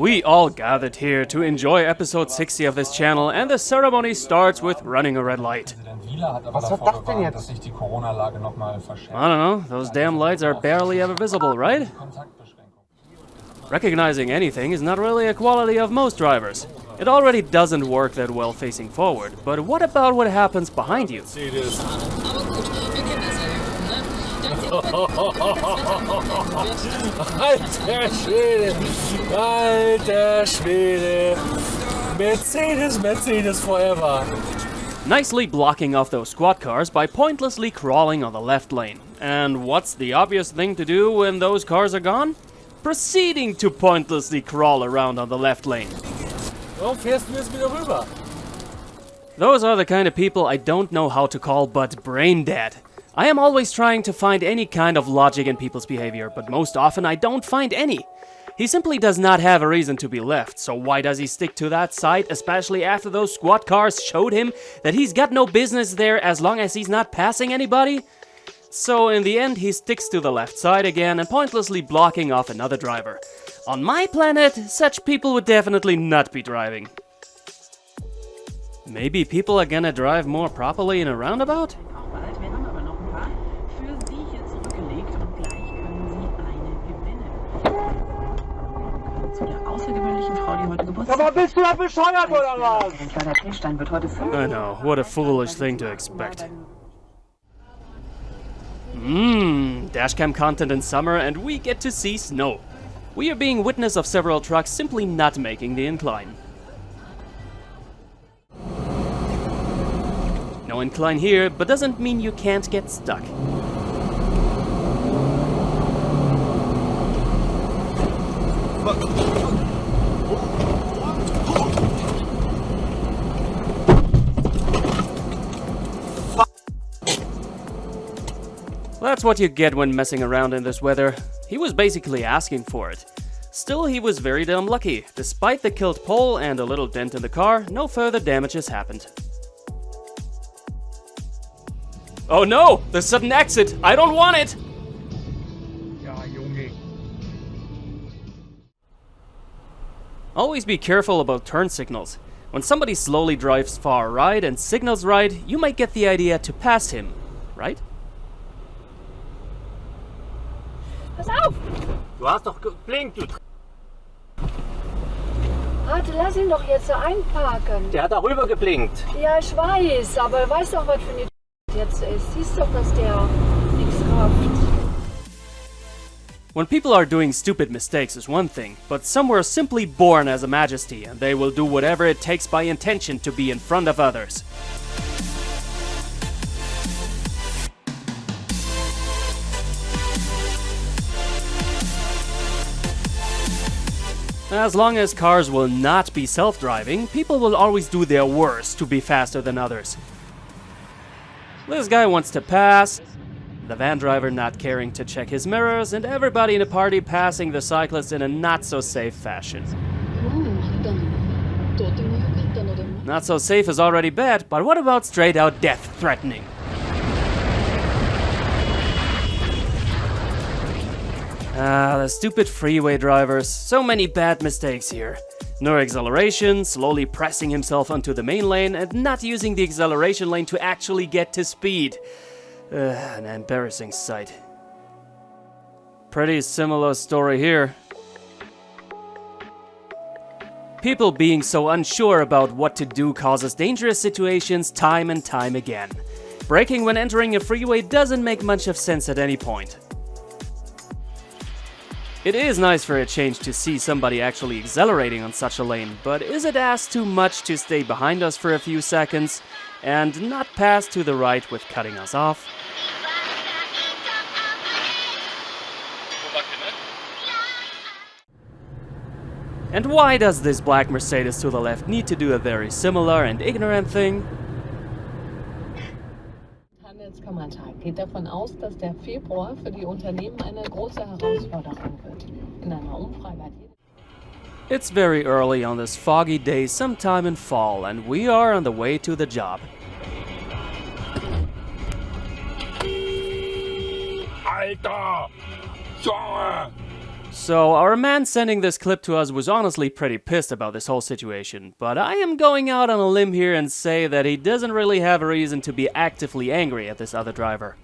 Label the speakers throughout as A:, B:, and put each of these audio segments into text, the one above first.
A: We all gathered here to enjoy episode 60 of this channel, and the ceremony starts with running a red light.
B: Was soll das denn jetzt?
A: I don't know, those damn lights are barely ever visible, right? Recognizing anything is not really a quality of most drivers. It already doesn't work that well facing forward, but what about what happens behind you?
C: Alter Schwede! Alter Schwede! Mercedes forever!
A: Nicely blocking off those squad cars by pointlessly crawling on the left lane. And what's the obvious thing to do when those cars are gone? Proceeding to pointlessly crawl around on the left lane.
C: Warum fährst du jetzt wieder rüber?
A: Those are the kind of people I don't know how to call but brain dead. I am always trying to find any kind of logic in people's behavior, but most often I don't find any. He simply does not have a reason to be left, so why does he stick to that side, especially after those squad cars showed him that he's got no business there as long as he's not passing anybody? So in the end he sticks to the left side again and pointlessly blocking off another driver. On my planet, such people would definitely not be driving. Maybe people are gonna drive more properly in a roundabout?
B: Aber bist du da bescheuert oder was?
A: I know, what a foolish thing to expect. Dashcam content in summer and we get to see snow. We are being witness of several trucks simply not making the incline. No incline here, but doesn't mean you can't get stuck. That's what you get when messing around in this weather. He was basically asking for it. Still, he was very damn lucky. Despite the killed pole and a little dent in the car, no further damages happened. Oh no! The sudden exit! I don't want it! Always be careful about turn signals. When somebody slowly drives far right and signals right, you might get the idea to pass him, right?
D: Pass auf!
B: Du hast doch geblinkt, du...
D: Warte, lass ihn doch jetzt so einparken.
B: Der hat da rüber geblinkt.
D: Ja, ich weiß, aber weißt doch, was für eine jetzt ist. Siehst doch, dass der nichts rafft.
A: When people are doing stupid mistakes is one thing, but some were simply born as a majesty and they will do whatever it takes by intention to be in front of others. As long as cars will not be self-driving, people will always do their worst to be faster than others. This guy wants to pass, the van driver not caring to check his mirrors, and everybody in the party passing the cyclist in a not-so-safe fashion. Not so safe is already bad, but what about straight-out death threatening? The stupid freeway drivers. So many bad mistakes here. No acceleration, slowly pressing himself onto the main lane and not using the acceleration lane to actually get to speed. An embarrassing sight. Pretty similar story here. People being so unsure about what to do causes dangerous situations time and time again. Braking when entering a freeway doesn't make much of sense at any point. It is nice for a change to see somebody actually accelerating on such a lane, but is it asked too much to stay behind us for a few seconds and not pass to the right with cutting us off? And why does this black Mercedes to the left need to do a very similar and ignorant thing?
E: Handelskammertag geht davon aus, dass der Februar für die Unternehmen eine große Herausforderung wird. In einer Umfrage hat
A: It's very early on this foggy day sometime in fall, and we are on the way to the job.
C: Alter! Junge!
A: So, our man sending this clip to us was honestly pretty pissed about this whole situation, but I am going out on a limb here and say that he doesn't really have a reason to be actively angry at this other driver.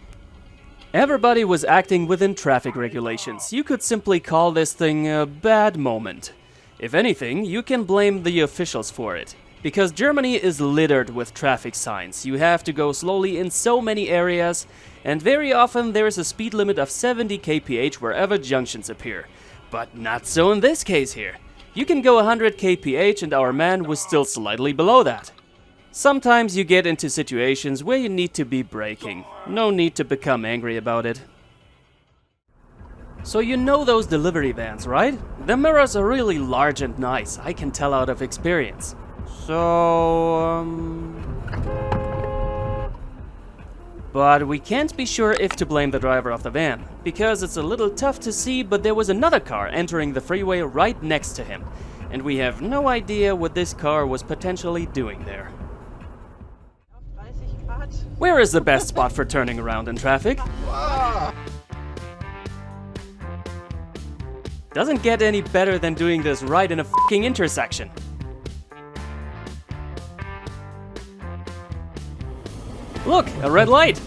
A: Everybody was acting within traffic regulations. You could simply call this thing a bad moment. If anything, you can blame the officials for it. Because Germany is littered with traffic signs. You have to go slowly in so many areas, and very often there is a speed limit of 70 kph wherever junctions appear. But not so in this case here. You can go 100 kph and our man was still slightly below that. Sometimes you get into situations where you need to be braking. No need to become angry about it. So you know those delivery vans, right? The mirrors are really large and nice, I can tell out of experience. But we can't be sure if to blame the driver of the van, because it's a little tough to see, but there was another car entering the freeway right next to him, and we have no idea what this car was potentially doing there. Where is the best spot for turning around in traffic? Doesn't get any better than doing this right in a fucking intersection. Look, a red light!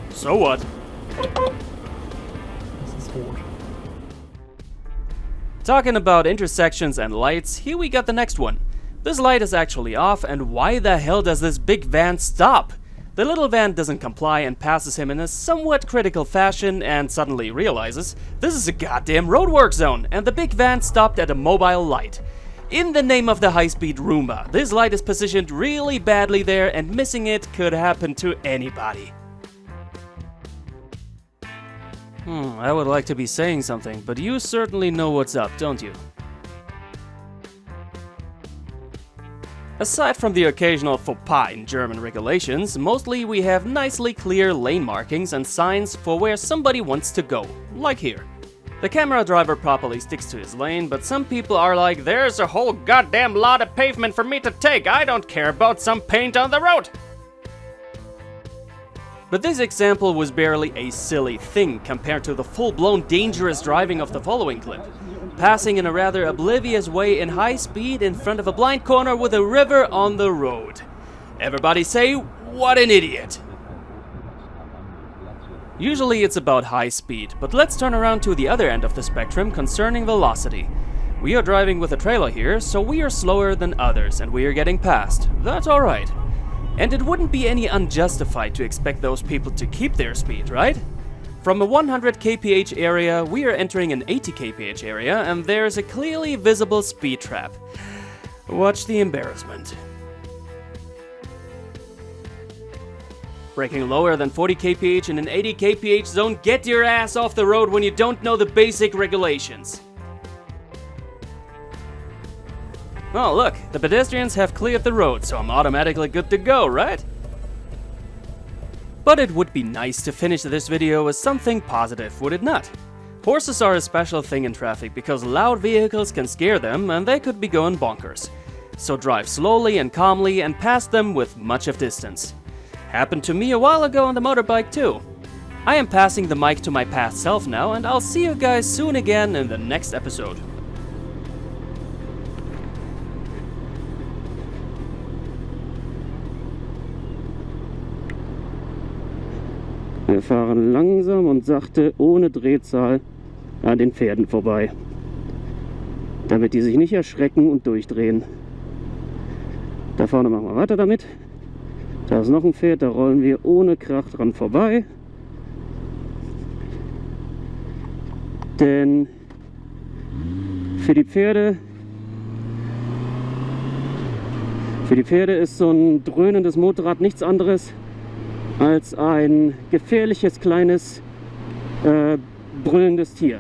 A: So what? Talking about intersections and lights, here we got the next one. This light is actually off, and why the hell does this big van stop? The little van doesn't comply and passes him in a somewhat critical fashion and suddenly realizes this is a goddamn roadwork zone, and the big van stopped at a mobile light. In the name of the high-speed Roomba, this light is positioned really badly there, and missing it could happen to anybody. I would like to be saying something, but you certainly know what's up, don't you? Aside from the occasional faux pas in German regulations, mostly we have nicely clear lane markings and signs for where somebody wants to go, like here. The camera driver properly sticks to his lane, but some people are like, there's a whole goddamn lot of pavement for me to take, I don't care about some paint on the road! But this example was barely a silly thing compared to the full-blown dangerous driving of the following clip. Passing in a rather oblivious way in high speed in front of a blind corner with a river on the road. Everybody say, what an idiot! Usually it's about high speed, but let's turn around to the other end of the spectrum concerning velocity. We are driving with a trailer here, so we are slower than others and we are getting past. That's alright. And it wouldn't be any unjustified to expect those people to keep their speed, right? From a 100 kph area, we are entering an 80 kph area, and there's a clearly visible speed trap. Watch the embarrassment. Braking lower than 40 kph in an 80 kph zone, get your ass off the road when you don't know the basic regulations. Oh look, the pedestrians have cleared the road, so I'm automatically good to go, right? But it would be nice to finish this video with something positive, would it not? Horses are a special thing in traffic because loud vehicles can scare them and they could be going bonkers. So drive slowly and calmly and pass them with much of distance. Happened to me a while ago on the motorbike too. I am passing the mic to my past self now, and I'll see you guys soon again in the next episode.
F: Wir fahren langsam und sachte ohne Drehzahl an den Pferden vorbei, damit die sich nicht erschrecken und durchdrehen. Da vorne machen wir weiter damit. Da ist noch ein Pferd, da rollen wir ohne Krach dran vorbei. Denn für die Pferde ist so ein dröhnendes Motorrad nichts anderes als ein gefährliches kleines brüllendes Tier.